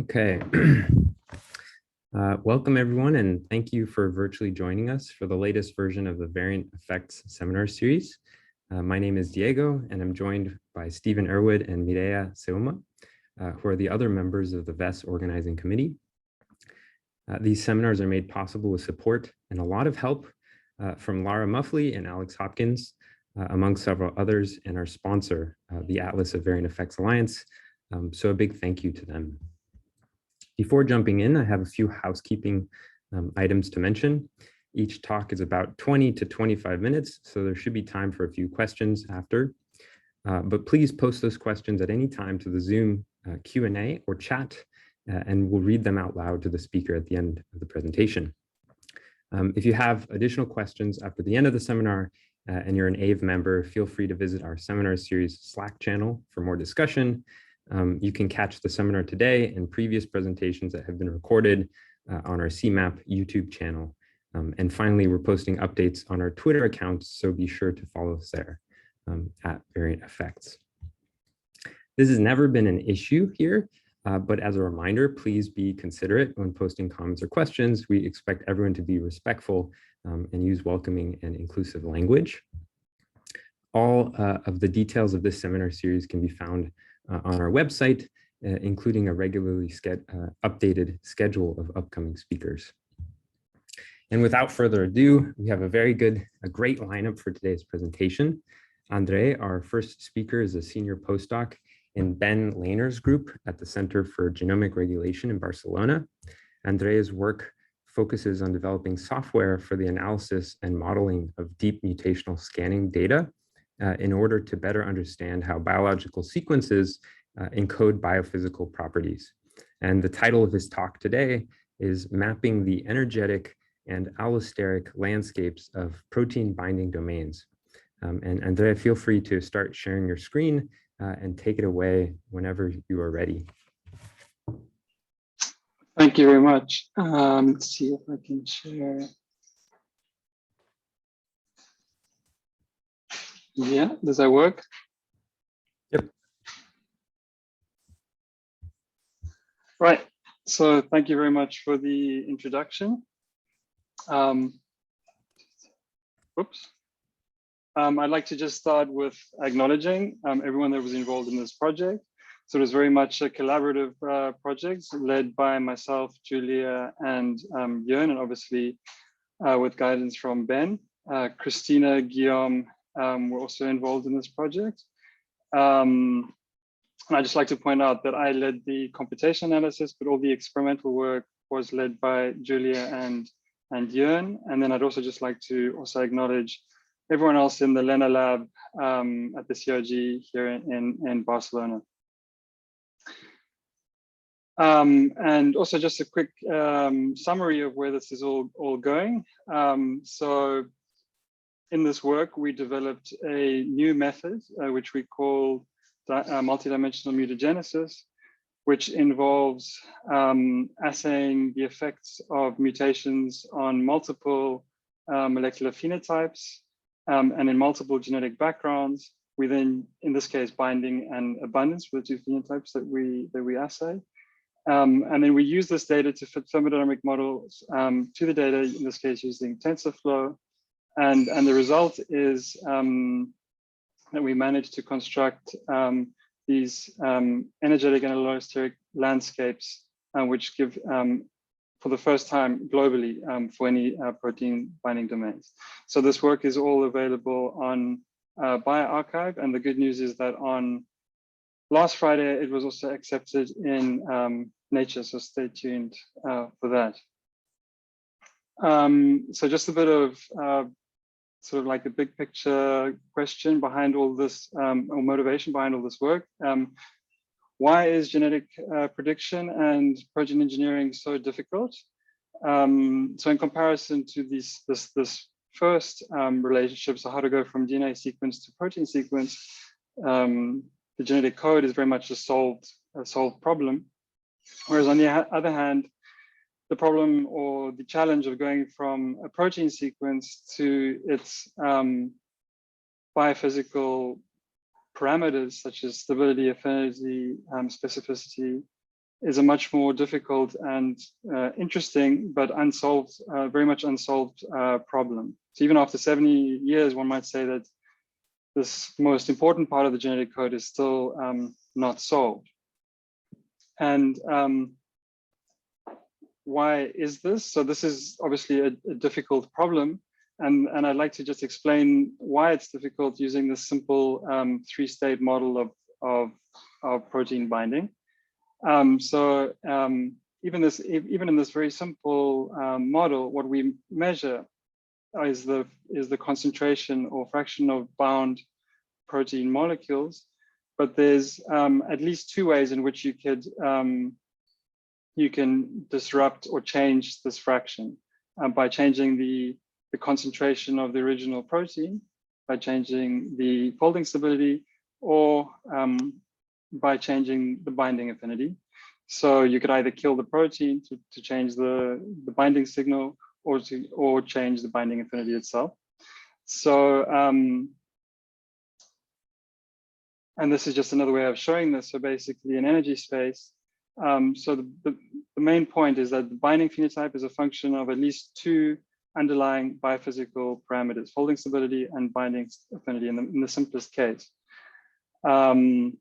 Okay. Welcome, everyone, and thank you for virtually joining us for the latest version of the Variant Effects seminar series. My name is Diego, and I'm joined by Stephen Irwood and Mireia Seuma, who are the other members of the VES organizing committee. These seminars are made possible with support and a lot of help from Lara Muffley and Alex Hopkins, among several others, and our sponsor, the Atlas of Variant Effects Alliance. So a big thank you to them. Before jumping in, I have a few housekeeping items to mention. Each talk is about 20 to 25 minutes, so there should be time for a few questions after. But please post those questions at any time to the Zoom Q&A or chat, and we'll read them out loud to the speaker at the end of the presentation. If you have additional questions after the end of the seminar and you're an AVE member, feel free to visit our seminar series Slack channel for more discussion. You can catch the seminar today and previous presentations that have been recorded on our CMAP YouTube channel. And finally, we're posting updates on our Twitter accounts, so be sure to follow us there at Variant Effects. This has never been an issue here, but as a reminder, please be considerate when posting comments or questions. We expect everyone to be respectful and use welcoming and inclusive language. All of the details of this seminar series can be found on our website, including a regularly updated schedule of upcoming speakers. And without further ado, we have a great lineup for today's presentation. André, our first speaker, is a senior postdoc in Ben Lehner's group at the Center for Genomic Regulation in Barcelona. André's work focuses on developing software for the analysis and modeling of deep mutational scanning data in order to better understand how biological sequences encode biophysical properties. And the title of his talk today is Mapping the Energetic and Allosteric Landscapes of Protein Binding Domains. And André, feel free to start sharing your screen and take it away whenever you are ready. Thank you very much. Let's see if I can share. Yeah, does that work? Yep. Right. So thank you very much for the introduction. I'd like to just start with acknowledging everyone that was involved in this project. So it was very much a collaborative project led by myself, Julia, and Jörn, and obviously with guidance from Ben. Christina, Guillaume were also involved in this project. And I'd just like to point out that I led the computation analysis, but all the experimental work was led by Julia and Jörn. And then I'd also just like to also acknowledge everyone else in the Lehner lab at the CRG here in Barcelona. And also just a quick summary of where this is all going. So in this work, we developed a new method, which we call multidimensional mutagenesis, which involves assaying the effects of mutations on multiple molecular phenotypes and in multiple genetic backgrounds. We then, in this case, binding and abundance were the two phenotypes that we assay. And then we use this data to fit thermodynamic models to the data, in this case, using TensorFlow. And the result is that we managed to construct these energetic and allosteric landscapes, which give, for the first time globally, for any protein binding domains. So this work is all available on bioRxiv, and the good news is that on last Friday, it was also accepted in Nature, so stay tuned for that. So just a bit of sort of like a big picture question behind all this, or motivation behind all this work. Why is genetic prediction and protein engineering so difficult? So in comparison to this first relationship, so how to go from DNA sequence to protein sequence, the genetic code is very much a solved problem. Whereas on the other hand, the problem or the challenge of going from a protein sequence to its biophysical parameters such as stability, affinity, specificity, is a much more difficult and interesting, but unsolved, very much unsolved problem. So even after 70 years, one might say that this most important part of the genetic code is still not solved. And why is this? So this is obviously a difficult problem. And I'd like to just explain why it's difficult using this simple three-state model of protein binding. Even in this very simple model, what we measure is the concentration or fraction of bound protein molecules. But there's at least two ways in which you can disrupt or change this fraction by changing the concentration of the original protein, by changing the folding stability, or by changing the binding affinity. So you could either kill the protein to change the binding signal, or change the binding affinity itself. So and this is just another way of showing this. So basically in energy space, so the main point is that the binding phenotype is a function of at least two underlying biophysical parameters, folding stability and binding affinity in the simplest case. And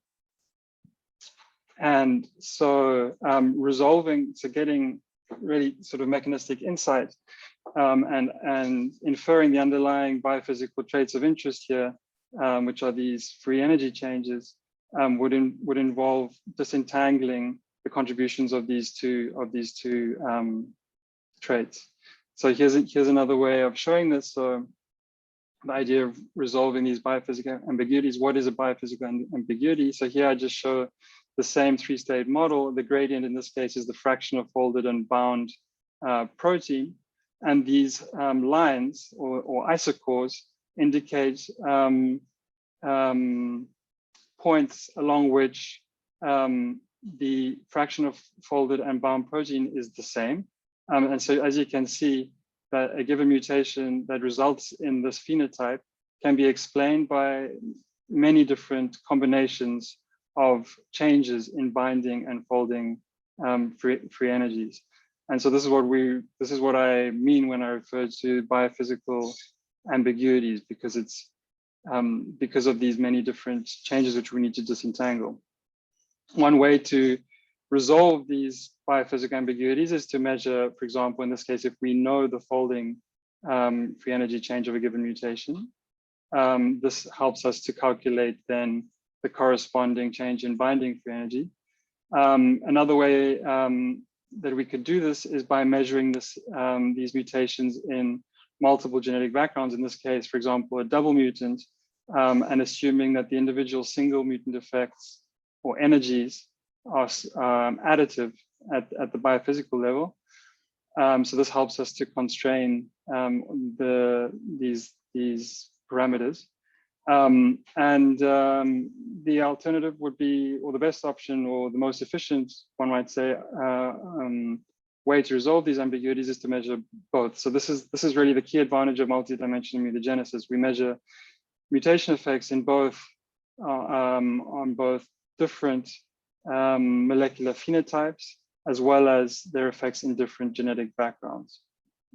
so getting really sort of mechanistic insight and inferring the underlying biophysical traits of interest here, which are these free energy changes, would involve disentangling the contributions of these two traits. So here's another way of showing this. So the idea of resolving these biophysical ambiguities. What is a biophysical ambiguity? So here I just show the same three-state model. The gradient in this case is the fraction of folded and bound protein. And these lines or isochores indicate points along which the fraction of folded and bound protein is the same. And so as you can see, that a given mutation that results in this phenotype can be explained by many different combinations of changes in binding and folding free energies. And so this is what I mean when I refer to biophysical ambiguities, because it's because of these many different changes which we need to disentangle. One way to resolve these biophysical ambiguities is to measure, for example, in this case, if we know the folding free energy change of a given mutation, this helps us to calculate then the corresponding change in binding free energy. Another way that we could do this is by measuring these mutations in multiple genetic backgrounds. In this case, for example, a double mutant, and assuming that the individual single mutant effects or energies are additive at the biophysical level. So this helps us to constrain these parameters. The alternative would be, or the best option, or the most efficient, one might say, way to resolve these ambiguities is to measure both. So this is really the key advantage of multidimensional mutagenesis. We measure mutation effects in both on both different molecular phenotypes, as well as their effects in different genetic backgrounds.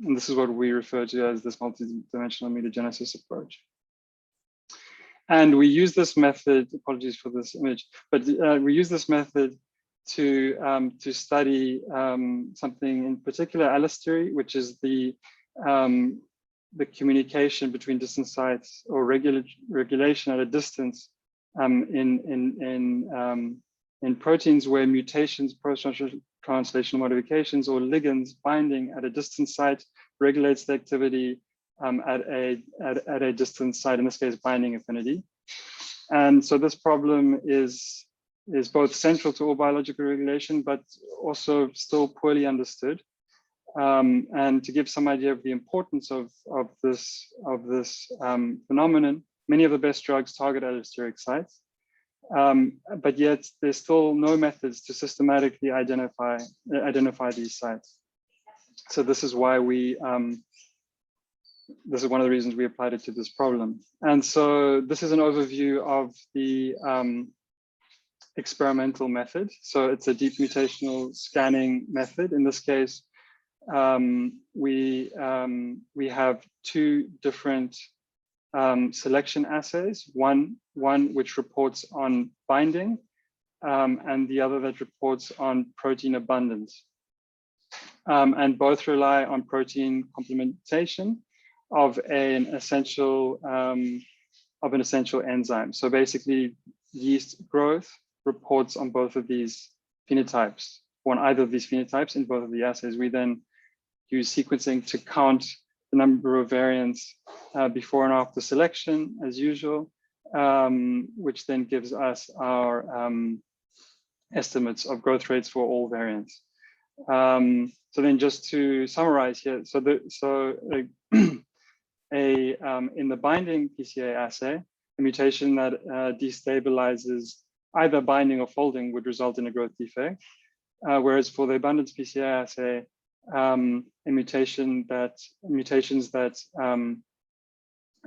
And this is what we refer to as this multidimensional mutagenesis approach. And we use this method, apologies for this image, but we use this method to study something in particular, allostery, which is the communication between distant sites, or regulation at a distance in proteins where mutations, post-translational modifications, or ligands binding at a distant site regulates the activity at a distant site, in this case, binding affinity. And so this problem is both central to all biological regulation, but also still poorly understood. And to give some idea of the importance of this phenomenon, many of the best drugs target allosteric sites, but yet there's still no methods to systematically identify these sites. So this is why this is one of the reasons we applied it to this problem. And so this is an overview of the experimental method. So it's a deep mutational scanning method. In this case, we have two different selection assays, one which reports on binding and the other that reports on protein abundance. And both rely on protein complementation of an essential enzyme. So basically, yeast growth reports on both of these phenotypes, on either of these phenotypes in both of the assays. We then use sequencing to count the number of variants before and after selection, as usual, which then gives us our estimates of growth rates for all variants. So then just to summarize here, in the binding PCA assay, a mutation that destabilizes either binding or folding would result in a growth defect. Whereas for the abundance PCA assay, mutations that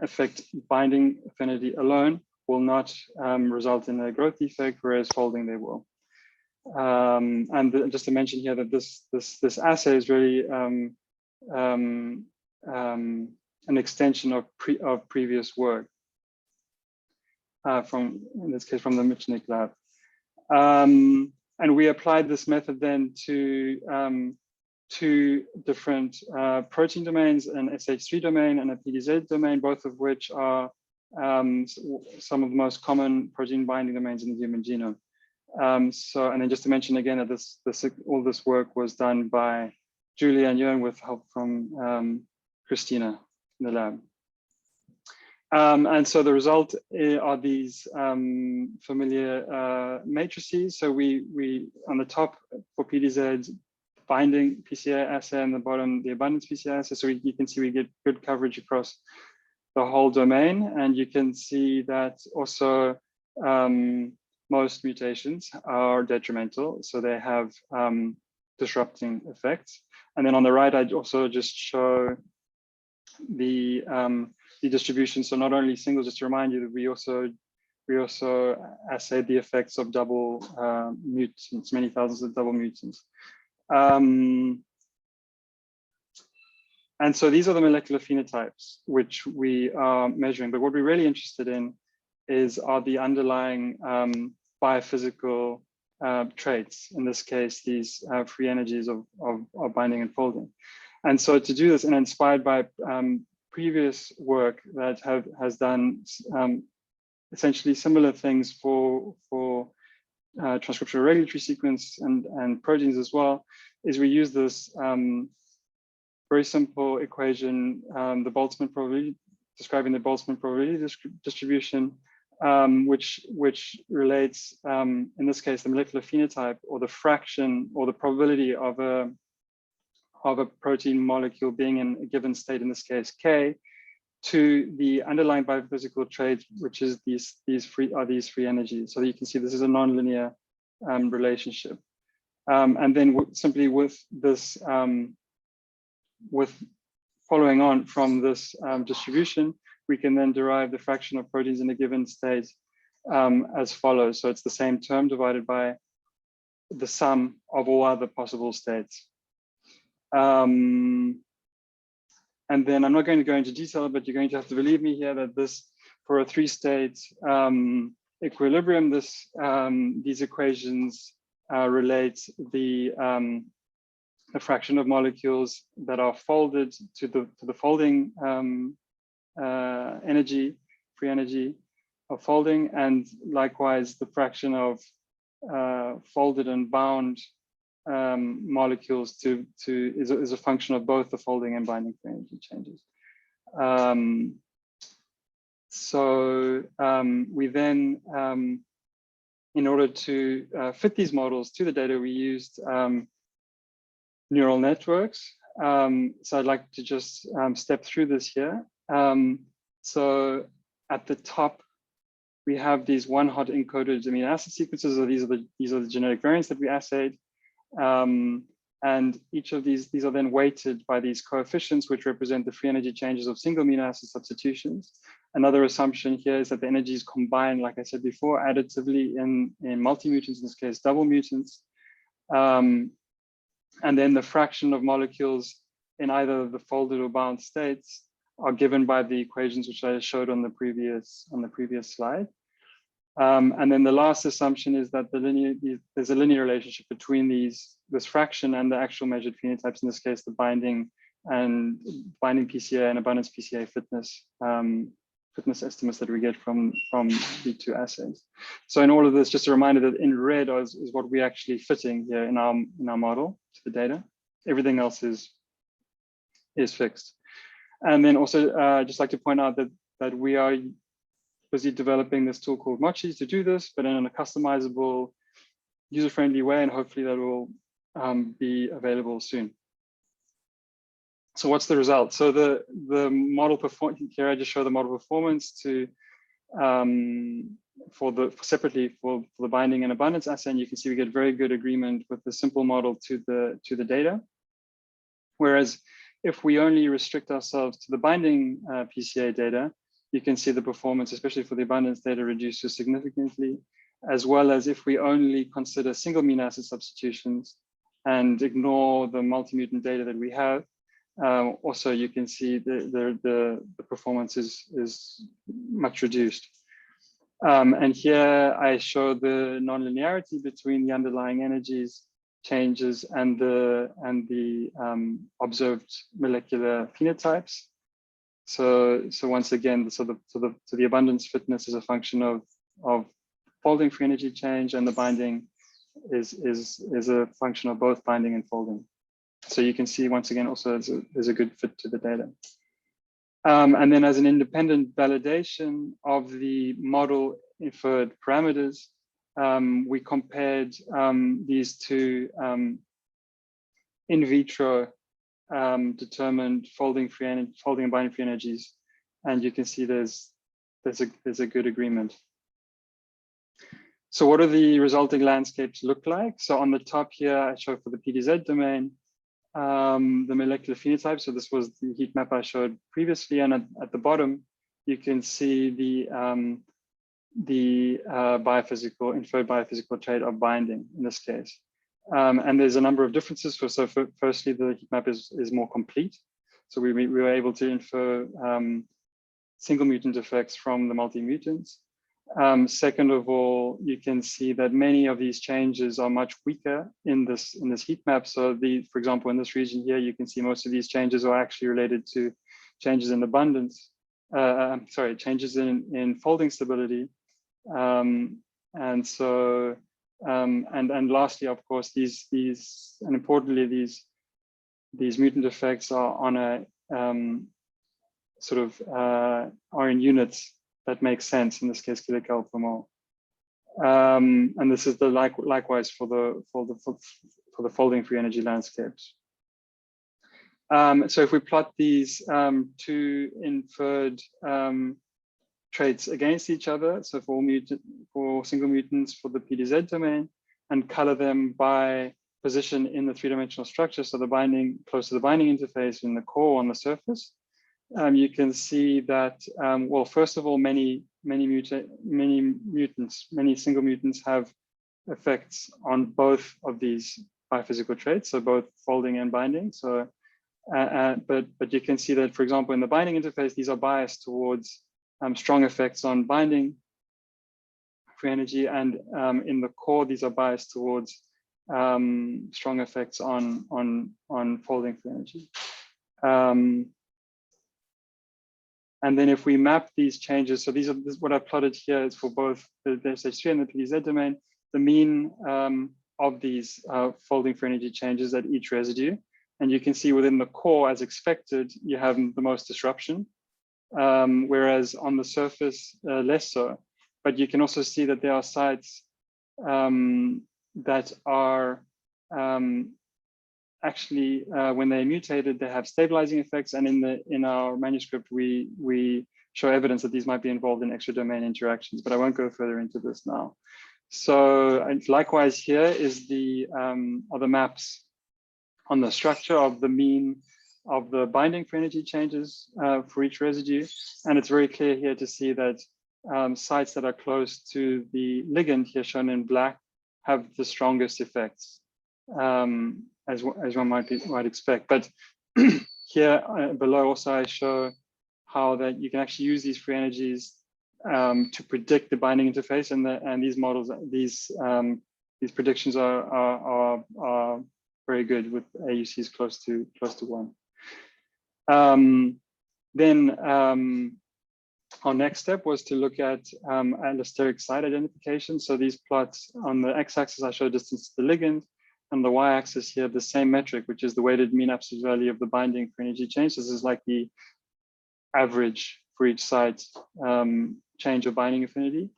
affect binding affinity alone will not result in a growth defect, whereas folding they will. And just to mention here that this assay is really an extension of previous work from, in this case, from the Michnik lab. And we applied this method then to two different protein domains, an SH3 domain and a PDZ domain, both of which are some of the most common protein binding domains in the human genome. And then just to mention again that all this work was done by Julia and Jörn with help from Christina in the lab. And so the result are these familiar matrices. So we on the top for PDZ binding PCA assay and the bottom the abundance PCA assay. So you can see we get good coverage across the whole domain, and you can see that also most mutations are detrimental, so they have disrupting effects. And then on the right, I'd also just show the distribution. So not only singles, just to remind you that we also assayed the effects of double mutants, many thousands of double mutants. And so these are the molecular phenotypes which we are measuring. But what we're really interested in are the underlying biophysical traits. In this case, these free energies of binding and folding. And so to do this, and inspired by previous work that has done essentially similar things for transcriptional regulatory sequence and proteins as well, is we use this very simple equation, the Boltzmann probability, describing the Boltzmann probability distribution, which relates, in this case, the molecular phenotype or the fraction or the probability of a protein molecule being in a given state, in this case K, to the underlying biophysical trait, which is these free energies. So you can see this is a nonlinear relationship. And then simply with this, with following on from this distribution, we can then derive the fraction of proteins in a given state as follows. So it's the same term divided by the sum of all other possible states. And then I'm not going to go into detail, but you're going to have to believe me here that this, for a three-state equilibrium, these equations relate the fraction of molecules that are folded to the folding energy, free energy of folding, and likewise the fraction of folded and bound molecules is a function of both the folding and binding free energy changes. We then, in order to fit these models to the data, we used neural networks. So I'd like to just step through this here. So at the top, we have these one-hot encoded amino acid sequences. So these are the genetic variants that we assayed. And each of these are then weighted by these coefficients, which represent the free energy changes of single amino acid substitutions. Another assumption here is that the energies combine, like I said before, additively in multi-mutants, in this case, double mutants. And then the fraction of molecules in either the folded or bound states are given by the equations which I showed on the previous slide. And then the last assumption is that there's a linear relationship between this fraction and the actual measured phenotypes, in this case, the binding PCA and abundance PCA fitness estimates that we get from the two assays. So in all of this, just a reminder that in red is what we're actually fitting here in our model to the data. Everything else is fixed. And then also just like to point out that we are busy developing this tool called Mochi to do this, but in a customizable, user-friendly way, and hopefully that will be available soon. So what's the result? So the model performance here, I just show the model performance to separately for the binding and abundance assay, and you can see we get very good agreement with the simple model to the data. Whereas if we only restrict ourselves to the binding PCA data, you can see the performance, especially for the abundance data, reduces significantly, as well as if we only consider single amino acid substitutions and ignore the multi-mutant data that we have. Also, you can see the performance is much reduced. And here I show the nonlinearity between the underlying energies changes and the observed molecular phenotypes. So once again, the abundance fitness is a function of folding free energy change, and the binding is a function of both binding and folding. So you can see once again also there's a good fit to the data. And then as an independent validation of the model inferred parameters, we compared these two in vitro determined folding and binding free energies, and you can see there's a good agreement. So what do the resulting landscapes look like? So on the top here, I show for the PDZ domain the molecular phenotype. So this was the heat map I showed previously, and at the bottom you can see the inferred biophysical trait of binding in this case. And there's a number of differences. Firstly, the heat map is more complete. So we were able to infer single mutant effects from the multi-mutants. Second of all, you can see that many of these changes are much weaker in this heat map. So for example, in this region here, you can see most of these changes are actually related to changes in abundance. Changes in folding stability. And lastly, of course, and importantly, these mutant effects are on a are in units that make sense, in this case kilocalorie per mole. And this is likewise for the folding free energy landscapes. So if we plot these two inferred traits against each other, so for single mutants for the PDZ domain, and color them by position in the three-dimensional structure, so the binding close to the binding interface in the core on the surface, you can see that well, first of all, many single mutants have effects on both of these biophysical traits, so both folding and binding. So but you can see that, for example, in the binding interface, these are biased towards strong effects on binding free energy, and in the core, these are biased towards strong effects on folding free energy. And then if we map these changes, so this is what I've plotted here is for both the SH3 and the PDZ domain, the mean of these folding free energy changes at each residue. And you can see within the core, as expected, you have the most disruption, whereas on the surface, less so. But you can also see that there are sites that are actually, when they're mutated, they have stabilizing effects. And in our manuscript, we show evidence that these might be involved in extra domain interactions, but I won't go further into this now. So likewise, here is are the maps on the structure of the mean of the binding for energy changes for each residue. And it's very clear here to see that sites that are close to the ligand, here shown in black, have the strongest effects, as one might expect. But here below also I show how that you can actually use these free energies to predict the binding interface, and these models, these predictions are very good with AUCs close to 1. Then our next step was to look at allosteric site identification. So these plots on the x-axis I show distance to the ligand, and the y-axis here the same metric, which is the weighted mean absolute value of the binding for energy change. This is like the average for each site change of binding affinity.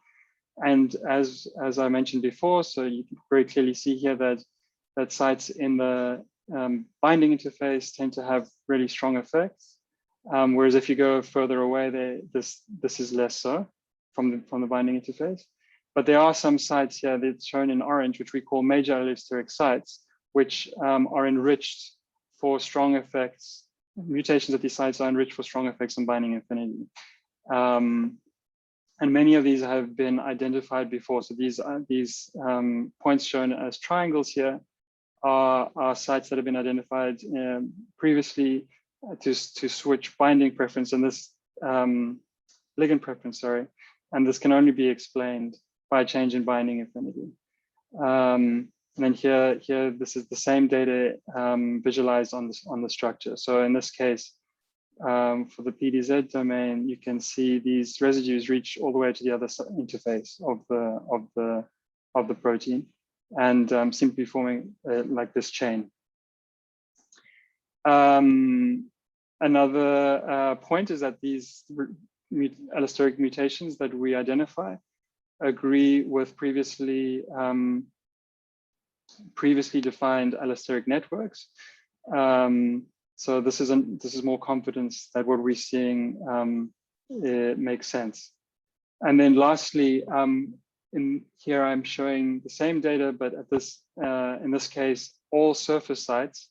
And as I mentioned before, so you can very clearly see here that sites in the binding interface tend to have really strong effects. Whereas if you go further away, this is less so from the binding interface. But there are some sites here that's shown in orange, which we call major allosteric sites, which are enriched for strong effects. Mutations at these sites are enriched for strong effects on binding affinity. And many of these have been identified before. So these points shown as triangles here are sites that have been identified previously to switch binding preference and this ligand preference, sorry. And this can only be explained by a change in binding affinity. And then here, this is the same data visualized on the structure. So in this case, for the PDZ domain, you can see these residues reach all the way to the other interface of the protein, and seem to be forming like this chain. Another point is that these allosteric mutations that we identify agree with previously defined allosteric networks. So this is more confidence that what we're seeing it makes sense. And then lastly, in here I'm showing the same data, but at this in this case, all surface sites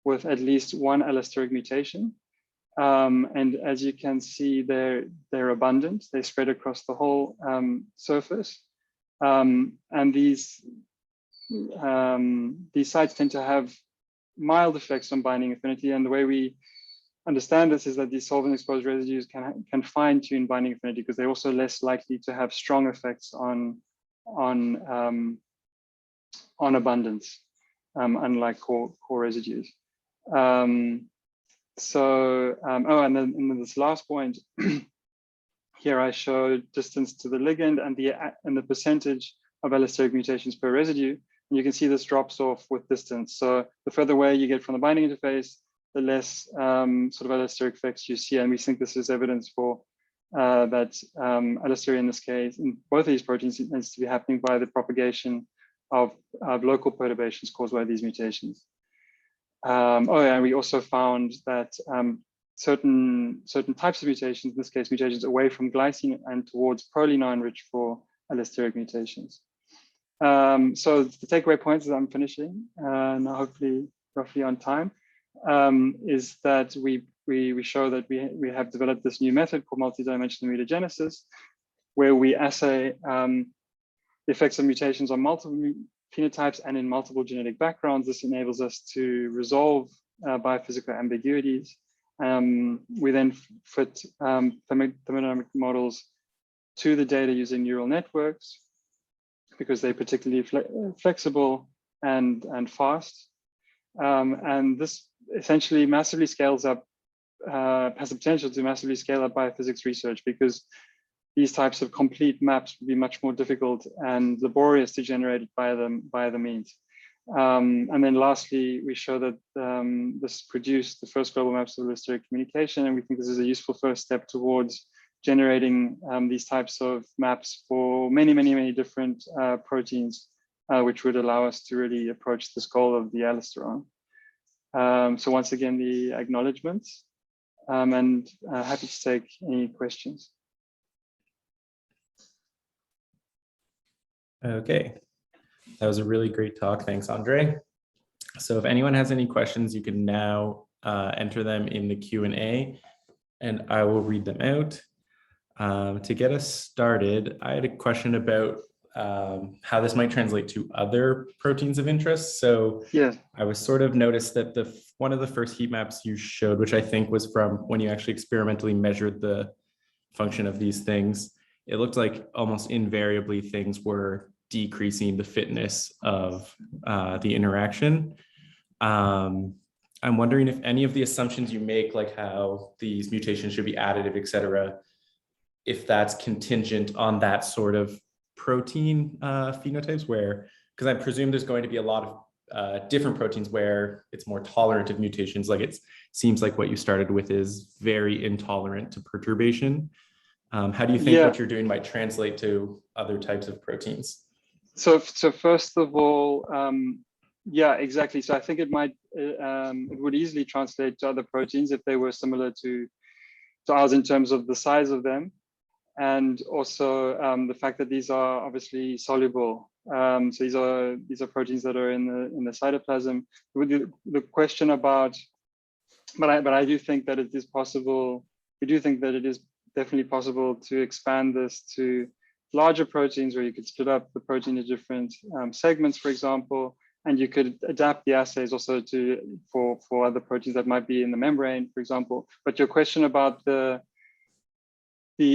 with at least one allosteric mutation. And as you can see, they're abundant. They spread across the whole surface. And these sites tend to have mild effects on binding affinity. And the way we understand this is that these solvent exposed residues can fine tune binding affinity because they're also less likely to have strong effects on abundance, unlike core residues. And then this last point here I show distance to the ligand and the percentage of allosteric mutations per residue. And you can see this drops off with distance. So the further away you get from the binding interface, the less sort of allosteric effects you see. And we think this is evidence for that allostery in this case, in both of these proteins, it tends to be happening by the propagation of local perturbations caused by these mutations. And we also found that certain types of mutations, in this case mutations away from glycine and towards proline, are enriched for allosteric mutations. So the takeaway points as I'm finishing, now hopefully roughly on time, is that we show that we have developed this new method called multidimensional mutagenesis, where we assay the effects of mutations on multiple phenotypes and in multiple genetic backgrounds. This enables us to resolve biophysical ambiguities. We then fit thermodynamic models to the data using neural networks because they're particularly flexible and fast. And this essentially massively scales up, has the potential to massively scale up biophysics research, because these types of complete maps would be much more difficult and laborious to generate by the means. And then lastly, we show that this produced the first global maps of allosteric communication, and we think this is a useful first step towards generating these types of maps for many different proteins, which would allow us to really approach this goal of the allosterone. So once again, the acknowledgements, and happy to take any questions. Okay, that was a really great talk. Thanks, Andre. So if anyone has any questions, you can now enter them in the Q&A, and I will read them out. To get us started, I had a question about how this might translate to other proteins of interest. So Yeah. I was sort of noticed that one of the first heat maps you showed, which I think was from when you actually experimentally measured the function of these things, it looked like almost invariably things were decreasing the fitness of the interaction. I'm wondering if any of the assumptions you make, like how these mutations should be additive, et cetera, if that's contingent on that sort of protein phenotypes where, because I presume there's going to be a lot of different proteins where it's more tolerant of mutations. Like it seems like what you started with is very intolerant to perturbation. How do you think what you're doing might translate to other types of proteins? So first of all, yeah, exactly. So I think it might, it would easily translate to other proteins if they were similar to ours in terms of the size of them. And also the fact that these are obviously soluble. So these are proteins that are in the cytoplasm. The question about, but I do think that it is possible. We do think that it is definitely possible to expand this to larger proteins, where you could split up the protein into different segments, for example, and you could adapt the assays also for other proteins that might be in the membrane, for example. But your question about the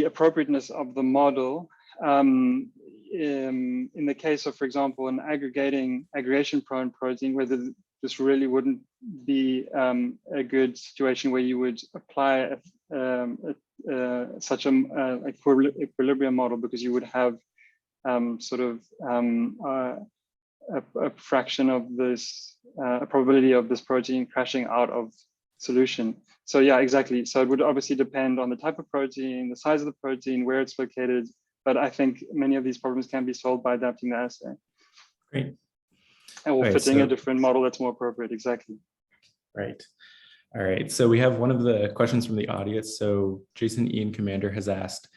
appropriateness of the model, in the case of, for example, an aggregation-prone protein, whether this really wouldn't be a good situation where you would apply such an equilibrium model, because you would have sort of a fraction of this, a probability of this protein crashing out of solution. So yeah, exactly. So it would obviously depend on the type of protein, the size of the protein, where it's located. But I think many of these problems can be solved by adapting the assay. Great. Or fitting a different model that's more appropriate. Exactly. Right. All right. So we have one of the questions from the audience. So Jason Ian Commander has asked,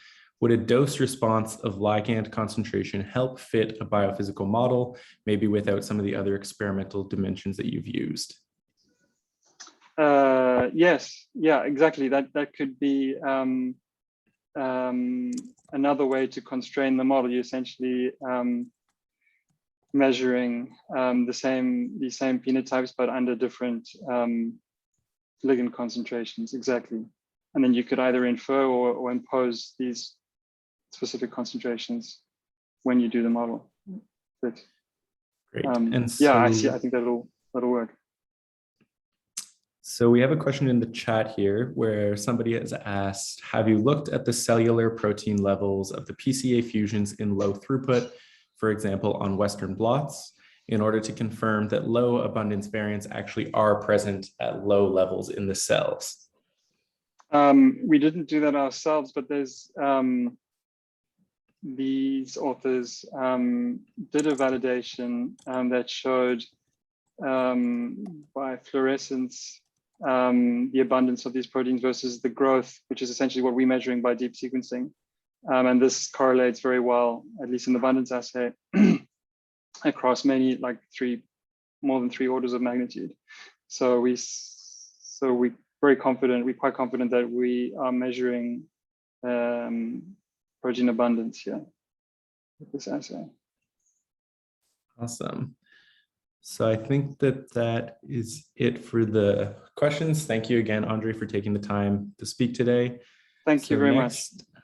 would a dose response of ligand concentration help fit a biophysical model, maybe without some of the other experimental dimensions that you've used? Yes, yeah, exactly. That could be another way to constrain the model. You're essentially measuring the same phenotypes, but under different ligand concentrations. Exactly, and then you could either infer or impose these specific concentrations when you do the model. But, great. And so, yeah, I see. I think that'll work. So we have a question in the chat here where somebody has asked, have you looked at the cellular protein levels of the PCA fusions in low throughput, for example, on Western blots, in order to confirm that low abundance variants actually are present at low levels in the cells? We didn't do that ourselves, but there's these authors did a validation that showed by fluorescence the abundance of these proteins versus the growth, which is essentially what we're measuring by deep sequencing. And this correlates very well, at least in the abundance assay, across many, like more than three orders of magnitude. So we're quite confident that we are measuring protein abundance here with this assay. Awesome. So I think that is it for the questions. Thank you again, Andre, for taking the time to speak today. Thank you very much.